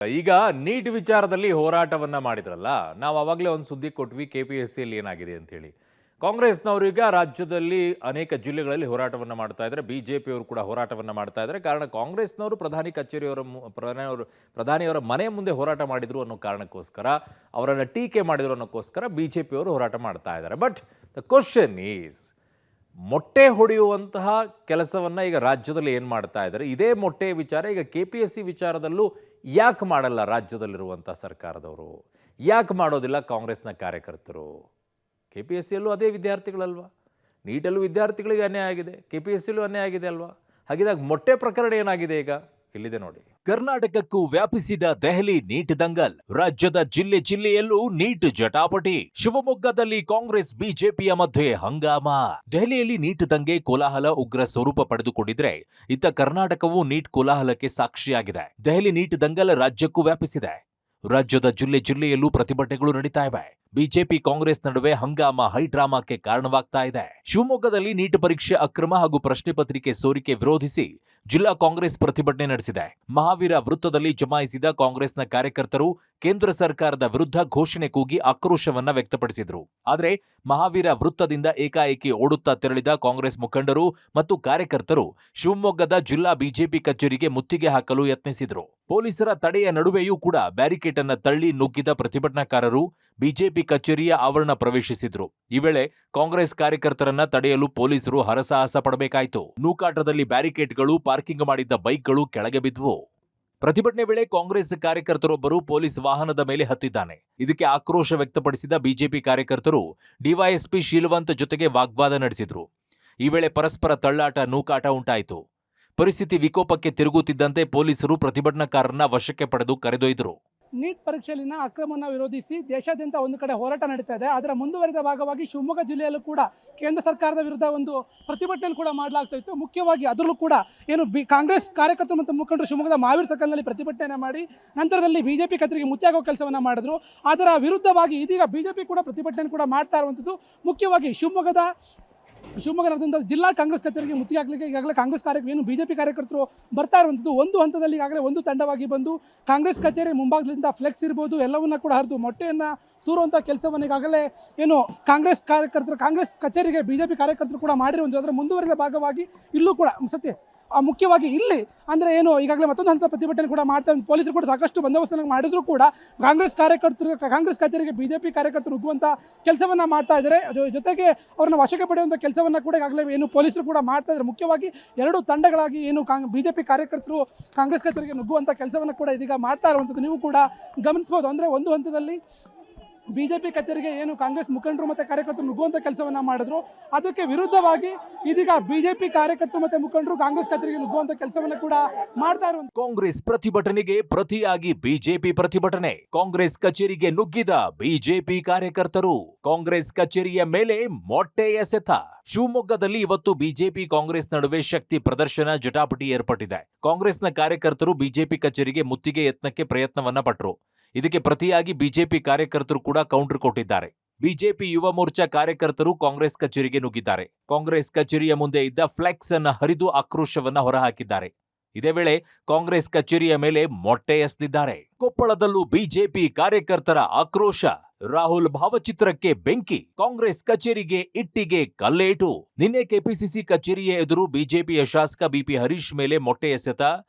ಈಗ ನೀಟ್ ವಿಚಾರದಲ್ಲಿ ಹೋರಾಟವನ್ನ ಮಾಡಿದ್ರಲ್ಲ, ನಾವು ಅವಾಗಲೇ ಒಂದು ಸುದ್ದಿ ಕೊಟ್ವಿ KPSCಯಲ್ಲಿ ಏನಾಗಿದೆ ಅಂತ ಹೇಳಿ. ಕಾಂಗ್ರೆಸ್ನವರು ಈಗ ರಾಜ್ಯದಲ್ಲಿ ಅನೇಕ ಜಿಲ್ಲೆಗಳಲ್ಲಿ ಹೋರಾಟವನ್ನ ಮಾಡ್ತಾ ಇದ್ದಾರೆ. ಬಿಜೆಪಿಯವರು ಕೂಡ ಹೋರಾಟವನ್ನ ಮಾಡ್ತಾ ಇದ್ದಾರೆ. ಕಾರಣ ಕಾಂಗ್ರೆಸ್ನವರು ಪ್ರಧಾನಿ ಕಚೇರಿಯವರ ಪ್ರಧಾನಿಯವರ ಮನೆ ಮುಂದೆ ಹೋರಾಟ ಮಾಡಿದ್ರು ಅನ್ನೋ ಕಾರಣಕ್ಕೋಸ್ಕರ, ಅವರನ್ನ ಟೀಕೆ ಮಾಡಿದ್ರು ಅನ್ನೋಕ್ಕೋಸ್ಕರ ಬಿಜೆಪಿಯವರು ಹೋರಾಟ ಮಾಡ್ತಾ ಇದ್ದಾರೆ. ಬಟ್ ದ ಕ್ವಶನ್ ಈಸ್, ಮೊಟ್ಟೆ ಹೊಡೆಯುವಂತಹ ಕೆಲಸವನ್ನ ಈಗ ರಾಜ್ಯದಲ್ಲಿ ಏನು ಮಾಡ್ತಾ ಇದ್ದಾರೆ? ಇದೇ ಮೊಟ್ಟೆ ವಿಚಾರ ಈಗ KPSC ವಿಚಾರದಲ್ಲೂ ಯಾಕೆ ಮಾಡಲ್ಲ ರಾಜ್ಯದಲ್ಲಿರುವಂಥ ಸರ್ಕಾರದವರು? ಯಾಕೆ ಮಾಡೋದಿಲ್ಲ ಕಾಂಗ್ರೆಸ್ನ ಕಾರ್ಯಕರ್ತರು? KPSCಯಲ್ಲೂ ಅದೇ ವಿದ್ಯಾರ್ಥಿಗಳಲ್ವಾ? ನೀಟಲ್ಲೂ ವಿದ್ಯಾರ್ಥಿಗಳಿಗೆ ಅನ್ಯಾಯ ಆಗಿದೆ, KPSCಯಲ್ಲೂ ಅನ್ಯಾಯ ಆಗಿದೆ ಅಲ್ವಾ? ಹಾಗಿದಾಗ ಮೊಟ್ಟೆ ಪ್ರಕರಣ ಏನಾಗಿದೆ ಈಗ? ಇಲ್ಲಿದೆ ನೋಡಿ. ಕರ್ನಾಟಕಕ್ಕೂ ವ್ಯಾಪಿಸಿದ ದೆಹಲಿ ನೀಟ್ ದಂಗಲ್. ರಾಜ್ಯದ ಜಿಲ್ಲೆ ಜಿಲ್ಲೆಯಲ್ಲೂ ನೀಟ್ ಜಟಾಪಟಿ. ಶಿವಮೊಗ್ಗದಲ್ಲಿ ಕಾಂಗ್ರೆಸ್ ಬಿಜೆಪಿಯ ಮಧ್ಯೆ ಹಂಗಾಮ. ದೆಹಲಿಯಲ್ಲಿ ನೀಟ್ ದಂಗೆ ಕೋಲಾಹಲ ಉಗ್ರ ಸ್ವರೂಪ ಪಡೆದುಕೊಂಡಿದ್ರೆ, ಇತ್ತ ಕರ್ನಾಟಕವು ನೀಟ್ ಕೋಲಾಹಲಕ್ಕೆ ಸಾಕ್ಷಿಯಾಗಿದೆ. ದೆಹಲಿ ನೀಟ್ ದಂಗಲ್ ರಾಜ್ಯಕ್ಕೂ ವ್ಯಾಪಿಸಿದೆ. ರಾಜ್ಯದ ಜಿಲ್ಲೆ ಜಿಲ್ಲೆಯಲ್ಲೂ ಪ್ರತಿಭಟನೆಗಳು ನಡೀತಾ ಇವೆ. ಬಿಜೆಪಿ ಕಾಂಗ್ರೆಸ್ ನಡುವೆ ಹಂಗಾಮ ಹೈಡ್ರಾಮಾಕ್ಕೆ ಕಾರಣವಾಗ್ತಾ ಇದೆ. ಶಿವಮೊಗ್ಗದಲ್ಲಿ ನೀಟ್ ಪರೀಕ್ಷೆ ಅಕ್ರಮ ಹಾಗೂ ಪ್ರಶ್ನೆ ಪತ್ರಿಕೆ ಸೋರಿಕೆ ವಿರೋಧಿಸಿ ಜಿಲ್ಲಾ ಕಾಂಗ್ರೆಸ್ ಪ್ರತಿಭಟನೆ ನಡೆಸಿದೆ. ಮಹಾವೀರ ವೃತ್ತದಲ್ಲಿ ಜಮಾಯಿಸಿದ ಕಾಂಗ್ರೆಸ್ನ ಕಾರ್ಯಕರ್ತರು ಕೇಂದ್ರ ಸರ್ಕಾರದ ವಿರುದ್ಧ ಘೋಷಣೆ ಕೂಗಿ ಆಕ್ರೋಶವನ್ನ ವ್ಯಕ್ತಪಡಿಸಿದ್ರು. ಆದರೆ ಮಹಾವೀರ ವೃತ್ತದಿಂದ ಏಕಾಏಕಿ ಓಡುತ್ತಾ ತೆರಳಿದ ಕಾಂಗ್ರೆಸ್ ಮುಖಂಡರು ಮತ್ತು ಕಾರ್ಯಕರ್ತರು ಶಿವಮೊಗ್ಗದ ಜಿಲ್ಲಾ ಬಿಜೆಪಿ ಕಚೇರಿಗೆ ಮುತ್ತಿಗೆ ಹಾಕಲು ಯತ್ನಿಸಿದ್ರು. ಪೊಲೀಸರ ತಡೆಯ ನಡುವೆಯೂ ಕೂಡ ಬ್ಯಾರಿಕೇಡ್ ಅನ್ನ ತಳ್ಳಿ ನುಗ್ಗಿದ ಪ್ರತಿಭಟನಾಕಾರರು ಬಿಜೆಪಿ ಕಚೇರಿಯ ಆವರಣ ಪ್ರವೇಶಿಸಿದ್ರು. ಈ ವೇಳೆ ಕಾಂಗ್ರೆಸ್ ಕಾರ್ಯಕರ್ತರನ್ನ ತಡೆಯಲು ಪೊಲೀಸರು ಹರಸಾಹಸ ಪಡಬೇಕಾಯಿತು. ನೂಕಾಟದಲ್ಲಿ ಬ್ಯಾರಿಕೇಡ್ಗಳು, ಪಾರ್ಕಿಂಗ್ ಮಾಡಿದ್ದ ಬೈಕ್ಗಳು ಕೆಳಗೆ ಬಿದ್ವು. ಪ್ರತಿಭಟನೆ ವೇಳೆ ಕಾಂಗ್ರೆಸ್ ಕಾರ್ಯಕರ್ತರೊಬ್ಬರು ಪೊಲೀಸ್ ವಾಹನದ ಮೇಲೆ ಹತ್ತಿದ್ದಾನೆ. ಇದಕ್ಕೆ ಆಕ್ರೋಶ ವ್ಯಕ್ತಪಡಿಸಿದ ಬಿಜೆಪಿ ಕಾರ್ಯಕರ್ತರು ಡಿವೈಎಸ್ಪಿ ಶೀಲವಂತ್ ಜೊತೆಗೆ ವಾಗ್ವಾದ ನಡೆಸಿದ್ರು. ಈ ವೇಳೆ ಪರಸ್ಪರ ತಳ್ಳಾಟ, ನೂಕಾಟ ಉಂಟಾಯಿತು. ಪರಿಸ್ಥಿತಿ ವಿಕೋಪಕ್ಕೆ ತಿರುಗುತ್ತಿದ್ದಂತೆ ಪೊಲೀಸರು ಪ್ರತಿಭಟನಾಕಾರರನ್ನ ವಶಕ್ಕೆ ಪಡೆದು ಕರೆದೊಯ್ದರು. ನೀಟ್ ಪರೀಕ್ಷೆಯಲ್ಲಿನ ಅಕ್ರಮವನ್ನು ವಿರೋಧಿಸಿ ದೇಶಾದ್ಯಂತ ಒಂದು ಕಡೆ ಹೋರಾಟ ನಡೀತಾ ಇದೆ. ಅದರ ಮುಂದುವರಿದ ಭಾಗವಾಗಿ ಶಿವಮೊಗ್ಗ ಜಿಲ್ಲೆಯಲ್ಲೂ ಕೂಡ ಕೇಂದ್ರ ಸರ್ಕಾರದ ವಿರುದ್ಧ ಒಂದು ಪ್ರತಿಭಟನೆ ಕೂಡ ಮಾಡಲಾಗ್ತಾ ಇತ್ತು. ಮುಖ್ಯವಾಗಿ ಅದರಲ್ಲೂ ಕೂಡ ಕಾಂಗ್ರೆಸ್ ಕಾರ್ಯಕರ್ತರು ಮತ್ತು ಮುಖಂಡರು ಶಿವಮೊಗ್ಗದ ಮಹಾವೀರ ಸರ್ಕಲ್ನಲ್ಲಿ ಪ್ರತಿಭಟನೆ ಮಾಡಿ ನಂತರದಲ್ಲಿ ಬಿಜೆಪಿ ಕಚೇರಿಗೆ ಮುತ್ತಿಯಾಗೋ ಕೆಲಸವನ್ನು ಮಾಡಿದ್ರು. ಅದರ ವಿರುದ್ಧವಾಗಿ ಇದೀಗ ಬಿಜೆಪಿ ಕೂಡ ಪ್ರತಿಭಟನೆ ಕೂಡ ಮಾಡ್ತಾ ಇರುವಂಥದ್ದು. ಮುಖ್ಯವಾಗಿ ಶಿವಮೊಗ್ಗ ನಗರದಿಂದ ಜಿಲ್ಲಾ ಕಾಂಗ್ರೆಸ್ ಕಚೇರಿಗೆ ಮುತ್ತಿಗೆ ಹಾಕಲಿಕ್ಕೆ ಈಗಾಗಲೇ ಕಾಂಗ್ರೆಸ್ ಬಿಜೆಪಿ ಕಾರ್ಯಕರ್ತರು ಬರ್ತಾ ಇರುವಂಥದ್ದು. ಒಂದು ಹಂತದಲ್ಲಿ ಈಗಾಗಲೇ ಒಂದು ತಂಡವಾಗಿ ಬಂದು ಕಾಂಗ್ರೆಸ್ ಕಚೇರಿ ಮುಂಭಾಗದಿಂದ ಫ್ಲೆಕ್ಸ್ ಇರ್ಬೋದು ಎಲ್ಲವನ್ನ ಕೂಡ ಹರಿದು ಮೊಟ್ಟೆಯನ್ನು ತೂರುವಂಥ ಕೆಲಸವನ್ನು ಈಗಾಗಲೇ ಕಾಂಗ್ರೆಸ್ ಕಚೇರಿಗೆ ಬಿಜೆಪಿ ಕಾರ್ಯಕರ್ತರು ಕೂಡ ಮಾಡಿರುವಂಥದ್ದು. ಅದರ ಮುಂದುವರಿದ ಭಾಗವಾಗಿ ಇಲ್ಲೂ ಕೂಡ ಮುಖ್ಯವಾಗಿ ಇಲ್ಲಿ ಅಂದರೆ ಈಗಾಗಲೇ ಮತ್ತೊಂದು ಹಂತದ ಪ್ರತಿಭಟನೆ ಕೂಡ ಮಾಡ್ತಾ ಇದ್ದಾರೆ. ಪೊಲೀಸರು ಕೂಡ ಸಾಕಷ್ಟು ಬಂದೋಬಸ್ತನ್ನು ಮಾಡಿದ್ರು ಕೂಡ ಕಾಂಗ್ರೆಸ್ ಕಚೇರಿಗೆ ಬಿಜೆಪಿ ಕಾರ್ಯಕರ್ತರು ನುಗ್ಗುವಂಥ ಕೆಲಸವನ್ನು ಮಾಡ್ತಾ ಇದ್ದಾರೆ. ಜೊತೆಗೆ ಅವರನ್ನು ವಶಕ್ಕೆ ಪಡೆಯುವಂಥ ಕೆಲಸವನ್ನು ಕೂಡ ಈಗಾಗಲೇ ಪೊಲೀಸರು ಕೂಡ ಮಾಡ್ತಾ ಇದ್ದಾರೆ. ಮುಖ್ಯವಾಗಿ ಎರಡು ತಂಡಗಳಾಗಿ ಬಿಜೆಪಿ ಕಾರ್ಯಕರ್ತರು ಕಾಂಗ್ರೆಸ್ ಕಚೇರಿಗೆ ನುಗ್ಗುವಂಥ ಕೆಲಸವನ್ನು ಕೂಡ ಇದೀಗ ಮಾಡ್ತಾ ಇರುವಂಥದ್ದು ನೀವು ಕೂಡ ಗಮನಿಸಬಹುದು. ಅಂದರೆ ಒಂದು ಹಂತದಲ್ಲಿ ಬಿಜೆಪಿ ಕಚೇರಿಗೆ ಕಾಂಗ್ರೆಸ್ ಮುಖಂಡರು ಮತ್ತು ಕಾರ್ಯಕರ್ತರು ನುಗ್ಗುವಂಥ ಕೆಲಸವನ್ನ ಮಾಡಿದ್ರು. ಅದಕ್ಕೆ ವಿರುದ್ಧವಾಗಿ ಇದೀಗ ಬಿಜೆಪಿ ಕಾರ್ಯಕರ್ತರು ಮತ್ತು ಮುಖಂಡರು ಕಾಂಗ್ರೆಸ್ ಕಚೇರಿಗೆ ನುಗ್ಗುವಂಥ ಕೆಲಸವನ್ನ ಕೂಡ ಮಾಡ್ತಾ ಇರುವಂತ ಕಾಂಗ್ರೆಸ್ ಪ್ರತಿಭಟನೆಗೆ ಪ್ರತಿಯಾಗಿ ಬಿಜೆಪಿ ಪ್ರತಿಭಟನೆ. ಕಾಂಗ್ರೆಸ್ ಕಚೇರಿಗೆ ನುಗ್ಗಿದ ಬಿಜೆಪಿ ಕಾರ್ಯಕರ್ತರು ಕಾಂಗ್ರೆಸ್ ಕಚೇರಿಯ ಮೇಲೆ ಮೊಟ್ಟೆ ಎಸೆತ. ಶಿವಮೊಗ್ಗದಲ್ಲಿ ಇವತ್ತು ಬಿಜೆಪಿ ಕಾಂಗ್ರೆಸ್ ನಡುವೆ ಶಕ್ತಿ ಪ್ರದರ್ಶನ, ಜಟಾಪಟಿ ಏರ್ಪಟ್ಟಿದೆ. ಕಾಂಗ್ರೆಸ್ನ ಕಾರ್ಯಕರ್ತರು ಬಿಜೆಪಿ ಕಚೇರಿಗೆ ಮುತ್ತಿಗೆ ಯತ್ನಕ್ಕೆ ಪ್ರಯತ್ನವನ್ನ ಪಟ್ಟರು. ಇದಕ್ಕೆ ಪ್ರತಿಯಾಗಿ ಬಿಜೆಪಿ ಕಾರ್ಯಕರ್ತರು ಕೂಡ ಕೌಂಟರ್ ಕೊಟ್ಟಿದ್ದಾರೆ. ಬಿಜೆಪಿ ಯುವ ಮೋರ್ಚಾ ಕಾರ್ಯಕರ್ತರು ಕಾಂಗ್ರೆಸ್ ಕಚೇರಿಗೆ ನುಗ್ಗಿದ್ದಾರೆ. ಕಾಂಗ್ರೆಸ್ ಕಚೇರಿಯ ಮುಂದೆ ಇದ್ದ ಫ್ಲೆಕ್ಸ್ ಅನ್ನ ಹರಿದು ಆಕ್ರೋಶವನ್ನ ಹೊರಹಾಕಿದ್ದಾರೆ. ಇದೇ ವೇಳೆ ಕಾಂಗ್ರೆಸ್ ಕಚೇರಿಯ ಮೇಲೆ ಮೊಟ್ಟೆ ಎಸೆದಿದ್ದಾರೆ. ಕೊಪ್ಪಳದಲ್ಲೂ ಬಿಜೆಪಿ ಕಾರ್ಯಕರ್ತರ ಆಕ್ರೋಶ. ರಾಹುಲ್ ಭಾವಚಿತ್ರಕ್ಕೆ ಬೆಂಕಿ, ಕಾಂಗ್ರೆಸ್ ಕಚೇರಿಗೆ ಇಟ್ಟಿಗೆ ಕಲ್ಲೇಟು. ನಿನ್ನೆ ಕೆಪಿಸಿಸಿ ಕಚೇರಿಯ ಎದುರು ಬಿಜೆಪಿಯ ಶಾಸಕ ಬಿಪಿ ಹರೀಶ್ ಮೇಲೆ ಮೊಟ್ಟೆ ಎಸೆತ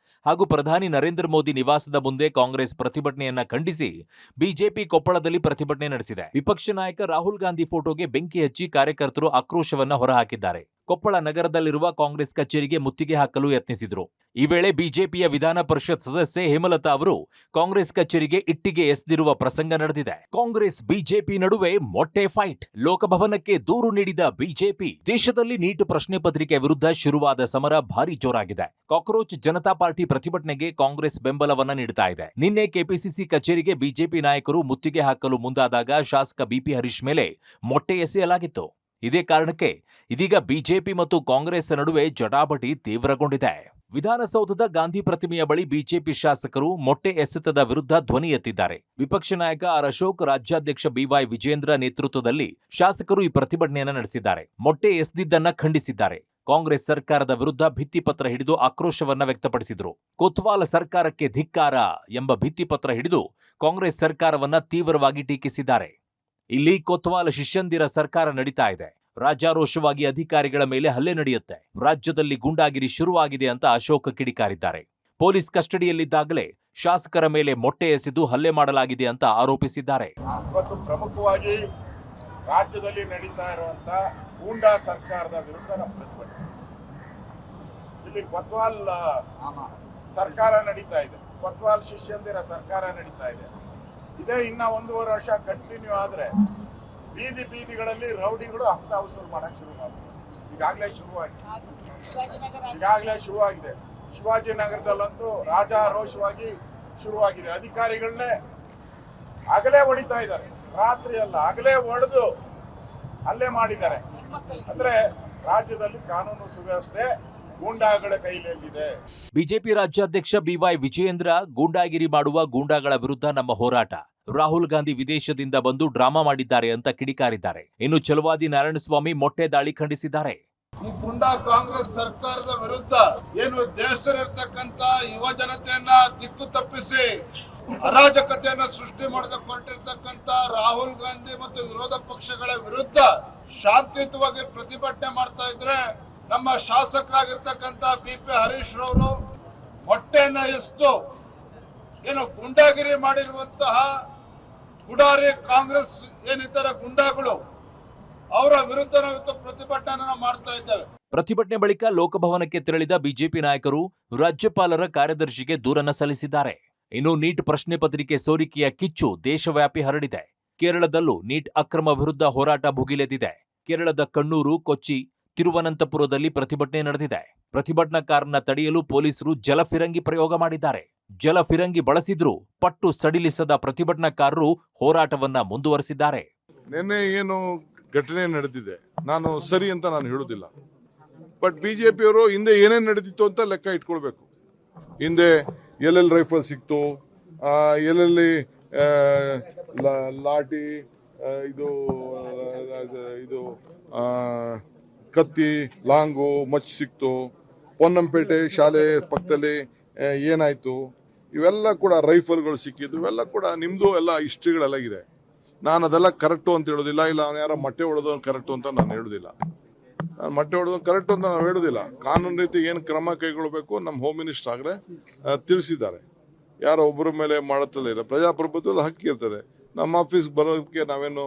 ಹಾಗೂ ಪ್ರಧಾನಿ ನರೇಂದ್ರ ಮೋದಿ ನಿವಾಸದ ಮುಂದೆ ಕಾಂಗ್ರೆಸ್ ಪ್ರತಿಭಟನೆಯನ್ನ ಖಂಡಿಸಿ ಬಿಜೆಪಿ ಕೊಪ್ಪಳದಲ್ಲಿ ಪ್ರತಿಭಟನೆ ನಡೆಸಿದೆ. ವಿಪಕ್ಷ ನಾಯಕ ರಾಹುಲ್ ಗಾಂಧಿ ಫೋಟೋಗೆ ಬೆಂಕಿ ಹಚ್ಚಿ ಕಾರ್ಯಕರ್ತರು ಆಕ್ರೋಶವನ್ನ ಹೊರಹಾಕಿದ್ದಾರೆ. ಕೊಪ್ಪಳ ನಗರದಲ್ಲಿರುವ ಕಾಂಗ್ರೆಸ್ ಕಚೇರಿಗೆ ಮುತ್ತಿಗೆ ಹಾಕಲು ಯತ್ನಿಸಿದ್ರು. ಈ ವೇಳೆ ಬಿಜೆಪಿಯ ವಿಧಾನ ಪರಿಷತ್ ಸದಸ್ಯೆ ಹೇಮಲತಾ ಅವರು ಕಾಂಗ್ರೆಸ್ ಕಚೇರಿಗೆ ಇಟ್ಟಿಗೆ ಎಸೆದಿರುವ ಪ್ರಸಂಗ ನಡೆದಿದೆ. ಕಾಂಗ್ರೆಸ್ ಬಿಜೆಪಿ ನಡುವೆ ಮೊಟ್ಟೆ ಫೈಟ್. ಲೋಕಭವನಕ್ಕೆ ದೂರು ನೀಡಿದ ಬಿಜೆಪಿ. ದೇಶದಲ್ಲಿ ನೀಟ್ ಪ್ರಶ್ನೆ ಪತ್ರಿಕೆ ವಿರುದ್ಧ ಶುರುವಾದ ಸಮರ ಭಾರಿ ಜೋರಾಗಿದೆ. ಕಾಕ್ರೋಚ್ ಜನತಾ ಪಾರ್ಟಿ ಪ್ರತಿಭಟನೆಗೆ ಕಾಂಗ್ರೆಸ್ ಬೆಂಬಲವನ್ನ ನೀಡುತ್ತಾ ಇದೆ. ನಿನ್ನೆ ಕೆಪಿಸಿಸಿ ಕಚೇರಿಗೆ ಬಿಜೆಪಿ ನಾಯಕರು ಮುತ್ತಿಗೆ ಹಾಕಲು ಮುಂದಾದಾಗ ಶಾಸಕ ಬಿಪಿ ಹರೀಶ್ ಮೇಲೆ ಮೊಟ್ಟೆ ಎಸೆಯಲಾಗಿತ್ತು. ಇದೇ ಕಾರಣಕ್ಕೆ ಇದೀಗ ಬಿಜೆಪಿ ಮತ್ತು ಕಾಂಗ್ರೆಸ್ ನಡುವೆ ಜಟಾಪಟಿ ತೀವ್ರಗೊಂಡಿದೆ. ವಿಧಾನಸೌಧದ ಗಾಂಧಿ ಪ್ರತಿಮೆಯ ಬಳಿ ಬಿಜೆಪಿ ಶಾಸಕರು ಮೊಟ್ಟೆ ಎಸೆತದ ವಿರುದ್ಧ ಧ್ವನಿ ಎತ್ತಿದ್ದಾರೆ. ವಿಪಕ್ಷ ನಾಯಕ ಆರ್ ಅಶೋಕ್, ರಾಜ್ಯಾಧ್ಯಕ್ಷ ಬಿವೈ ವಿಜೇಂದ್ರ ನೇತೃತ್ವದಲ್ಲಿ ಶಾಸಕರು ಈ ಪ್ರತಿಭಟನೆಯನ್ನು ನಡೆಸಿದ್ದಾರೆ. ಮೊಟ್ಟೆ ಎಸೆದಿದ್ದನ್ನ ಖಂಡಿಸಿದ್ದಾರೆ. ಕಾಂಗ್ರೆಸ್ ಸರ್ಕಾರದ ವಿರುದ್ಧ ಭಿತ್ತಿಪತ್ರ ಹಿಡಿದು ಆಕ್ರೋಶವನ್ನ ವ್ಯಕ್ತಪಡಿಸಿದ್ರು. ಕೊತ್ವಾಲ್ ಸರ್ಕಾರಕ್ಕೆ ಧಿಕ್ಕಾರ ಎಂಬ ಭಿತ್ತಿಪತ್ರ ಹಿಡಿದು ಕಾಂಗ್ರೆಸ್ ಸರ್ಕಾರವನ್ನ ತೀವ್ರವಾಗಿ ಟೀಕಿಸಿದ್ದಾರೆ. ಇಲ್ಲಿ ಕೊತ್ವಾಲ್ ಶಿಷ್ಯಂದಿರ ಸರ್ಕಾರ ನಡೀತಾ ಇದೆ. ರಾಜಾರೋಷವಾಗಿ ಅಧಿಕಾರಿಗಳ ಮೇಲೆ ಹಲ್ಲೆ ನಡೆಯುತ್ತೆ. ರಾಜ್ಯದಲ್ಲಿ ಗೂಂಡಾಗಿರಿ ಶುರುವಾಗಿದೆ ಅಂತ ಅಶೋಕ್ ಕಿಡಿಕಾರಿದ್ದಾರೆ. ಪೊಲೀಸ್ ಕಸ್ಟಡಿಯಲ್ಲಿದ್ದಾಗಲೇ ಶಾಸಕರ ಮೇಲೆ ಮೊಟ್ಟೆ ಎಸೆದು ಹಲ್ಲೆ ಮಾಡಲಾಗಿದೆ ಅಂತ ಆರೋಪಿಸಿದ್ದಾರೆ. ಇವತ್ತು ಪ್ರಮುಖವಾಗಿ ರಾಜ್ಯದಲ್ಲಿ ನಡೀತಾ ಇರುವಂತ ಗೂಂಡಾ ಸರ್ಕಾರದ ವಿರುದ್ಧ ನಮ್ಮ ಪ್ರತಿಭಟನೆ. ಇಲ್ಲಿ ಕೊತ್ವಾಲ್ ಸರ್ಕಾರ ನಡೀತಾ ಇದೆ, ಕೊತ್ವಾಲ್ ಶಿಷ್ಯಂದಿರ ಸರ್ಕಾರ ನಡೀತಾ ಇದೆ. ಇದೇ ಇನ್ನ 1.5 ವರ್ಷ ಕಂಟಿನ್ಯೂ ಆದ್ರೆ ಬೀದಿ ಬೀದಿಗಳಲ್ಲಿ ರೌಡಿಗಳು ಹಫ್ತ ವಸೂಲು ಮಾಡಕ್ ಶುರು ಮಾಡ್ತಾರೆ. ಈಗಾಗಲೇ ಶುರುವಾಗಿದೆ. ಶಿವಾಜಿನಗರದಲ್ಲಂತೂ ರಾಜಾರೋಷವಾಗಿ ಶುರುವಾಗಿದೆ. ಅಧಿಕಾರಿಗಳನ್ನೇ ಹಗಲೇ ಹೊಡಿತಾ ಇದ್ದಾರೆ, ರಾತ್ರಿ ಅಲ್ಲ ಹಗಲೇ ಹೊಡೆದು ಹಲ್ಲೆ ಮಾಡಿದ್ದಾರೆ. ಅಂದ್ರೆ ರಾಜ್ಯದಲ್ಲಿ ಕಾನೂನು ಸುವ್ಯವಸ್ಥೆ ಗೂಂಡಾಗಳ ಕೈಯಲ್ಲಿದೆ. ಬಿಜೆಪಿ ರಾಜ್ಯಾಧ್ಯಕ್ಷ ಬಿವೈ ವಿಜಯೇಂದ್ರ ಗೂಂಡಾಗಿರಿ ಮಾಡುವ ಗೂಂಡಾಗಳ ವಿರುದ್ಧ ನಮ್ಮ ಹೋರಾಟ. ರಾಹುಲ್ ಗಾಂಧಿ ವಿದೇಶದಿಂದ ಬಂದು ಡ್ರಾಮಾ ಮಾಡಿದ್ದಾರೆ ಅಂತ ಕಿಡಿಕಾರಿದ್ದಾರೆ. ಇನ್ನು ಛಲವಾದಿ ನಾರಾಯಣಸ್ವಾಮಿ ಮೊಟ್ಟೆ ದಾಳಿ ಖಂಡಿಸಿದ್ದಾರೆ. ಈ ಗುಂಡಾ ಕಾಂಗ್ರೆಸ್ ಸರ್ಕಾರದ ವಿರುದ್ಧ ಏನು ದೇಶದಲ್ಲಿರ್ತಕ್ಕಂಥ ಯುವ ಜನತೆಯನ್ನ ದಿಕ್ಕು ತಪ್ಪಿಸಿ ಅರಾಜಕತೆಯನ್ನ ಸೃಷ್ಟಿ ಮಾಡಕ್ಕೆ ಹೊರಟಿರ್ತಕ್ಕಂಥ ರಾಹುಲ್ ಗಾಂಧಿ ಮತ್ತು ವಿರೋಧ ಪಕ್ಷಗಳ ವಿರುದ್ಧ ಶಾಂತಿಯುತವಾಗಿ ಪ್ರತಿಭಟನೆ ಮಾಡ್ತಾ ಇದ್ರೆ ನಮ್ಮ ಶಾಸಕರಾಗಿರ್ತಕ್ಕಂಥ BP ಹರೀಶ್ ರವರು ಹೊಟ್ಟೆಯನ್ನ ಎಸ್ತು ಏನು ಗುಂಡಾಗಿರಿ ಮಾಡಿರುವಂತಹ ಗುಡಾರಿ ಕಾಂಗ್ರೆಸ್ ಏನಿದ್ದಾರೆ ಗುಂಡಾಗಳು ಅವರ ವಿರುದ್ಧ ನಾವು ಪ್ರತಿಭಟನೆ ಮಾಡ್ತಾ ಇದ್ದೇವೆ. ಪ್ರತಿಭಟನೆ ಬಳಿಕ ಲೋಕಭವನಕ್ಕೆ ತೆರಳಿದ ಬಿಜೆಪಿ ನಾಯಕರು ರಾಜ್ಯಪಾಲರ ಕಾರ್ಯದರ್ಶಿಗೆ ದೂರನ್ನ ಸಲ್ಲಿಸಿದ್ದಾರೆ. ಇನ್ನು ನೀಟ್ ಪ್ರಶ್ನೆ ಪತ್ರಿಕೆ ಸೋರಿಕೆಯ ಕಿಚ್ಚು ದೇಶವ್ಯಾಪಿ ಹರಡಿದೆ. ಕೇರಳದಲ್ಲೂ ನೀಟ್ ಅಕ್ರಮ ವಿರುದ್ಧ ಹೋರಾಟ ಭುಗಿಲೆದಿದೆ. ಕೇರಳದ ಕಣ್ಣೂರು, ಕೊಚ್ಚಿ, ತಿರುವನಂತಪುರದಲ್ಲಿ ಪ್ರತಿಭಟನೆ ನಡೆದಿದೆ. ಪ್ರತಿಭಟನಾಕಾರನ ತಡೆಯಲು ಪೊಲೀಸರು ಜಲಫಿರಂಗಿ ಪ್ರಯೋಗ ಮಾಡಿದ್ದಾರೆ. ಜಲಫಿರಂಗಿ ಬಳಸಿದ್ರೂ ಪಟ್ಟು ಸಡಿಲಿಸದ ಪ್ರತಿಭಟನಾಕಾರರು ಹೋರಾಟವನ್ನ ಮುಂದುವರೆಸಿದ್ದಾರೆ. ನಿನ್ನೆ ಏನು ಘಟನೆ ನಡೆದಿದೆ ನಾನು ಸರಿ ಅಂತ ನಾನು ಹೇಳುದಿಲ್ಲ. ಬಟ್ ಬಿಜೆಪಿಯವರು ಹಿಂದೆ ಏನೇನು ನಡೆದಿತ್ತು ಅಂತ ಲೆಕ್ಕ ಇಟ್ಕೊಳ್ಬೇಕು. ಹಿಂದೆ ಎಲ್ಲೆಲ್ಲಿ ರೈಫಲ್ ಸಿಕ್ತು, ಎಲ್ಲೆಲ್ಲಿ ಲಾಠಿ, ಇದು ಕತ್ತಿ, ಲಾಂಗು, ಮಚ್ ಸಿಕ್ತು, ಪೊನ್ನಂಪೇಟೆ ಶಾಲೆ ಪಕ್ಕದಲ್ಲಿ ಏನಾಯ್ತು, ಇವೆಲ್ಲ ಕೂಡ ರೈಫಲ್ಗಳು ಸಿಕ್ಕಿದ್ದು, ಇವೆಲ್ಲ ಕೂಡ ನಿಮ್ದು ಎಲ್ಲ ಹಿಸ್ಟ್ರಿಗಳೆಲ್ಲ ಇದೆ. ನಾನು ಅದೆಲ್ಲ ಕರೆಕ್ಟು ಅಂತ ಹೇಳೋದಿಲ್ಲ. ಇಲ್ಲ ಅವನು ಯಾರೋ ಮೊಟ್ಟೆ ಹೊಡೆದು ಕರೆಕ್ಟು ಅಂತ ನಾನು ಹೇಳೋದಿಲ್ಲ. ನಾನು ಮೊಟ್ಟೆ ಹೊಡೆದು ಕರೆಕ್ಟು ಅಂತ ನಾವು ಹೇಳೋದಿಲ್ಲ. ಕಾನೂನು ರೀತಿ ಏನು ಕ್ರಮ ಕೈಗೊಳ್ಳಬೇಕು ನಮ್ಮ ಹೋಮ್ ಮಿನಿಸ್ಟರ್ ಆಗಲೇ ತಿಳಿಸಿದ್ದಾರೆ. ಯಾರೋ ಒಬ್ಬರ ಮೇಲೆ ಮಾಡುತ್ತಲೇ ಇಲ್ಲ. ಪ್ರಜಾಪ್ರಭುತ್ವದ ಹಕ್ಕಿ ಇರ್ತದೆ. ನಮ್ಮ ಆಫೀಸ್ ಬರೋದಕ್ಕೆ ನಾವೇನು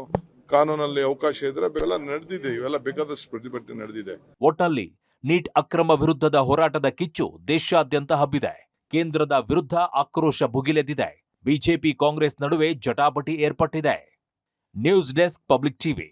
ಕಾನೂನಲ್ಲಿ ಅವಕಾಶ ಇದ್ರೆ ಇವೆಲ್ಲ ನಡೆದಿದೆ. ಇವೆಲ್ಲ ಬೇಕಾದಷ್ಟು ಪ್ರತಿಭಟನೆ ನಡೆದಿದೆ. ಒಟ್ನಲ್ಲಿ ನೀಟ್ ಅಕ್ರಮ ವಿರುದ್ಧದ ಹೋರಾಟದ ಕಿಚ್ಚು ದೇಶಾದ್ಯಂತ ಹಬ್ಬಿದೆ. ಕೇಂದ್ರದ ವಿರುದ್ಧ ಆಕ್ರೋಶ ಭುಗಿಲೆದಿದೆ. ಬಿಜೆಪಿ ಕಾಂಗ್ರೆಸ್ ನಡುವೆ ಜಟಾಪಟಿ ಏರ್ಪಟ್ಟಿದೆ. News desk, public TV.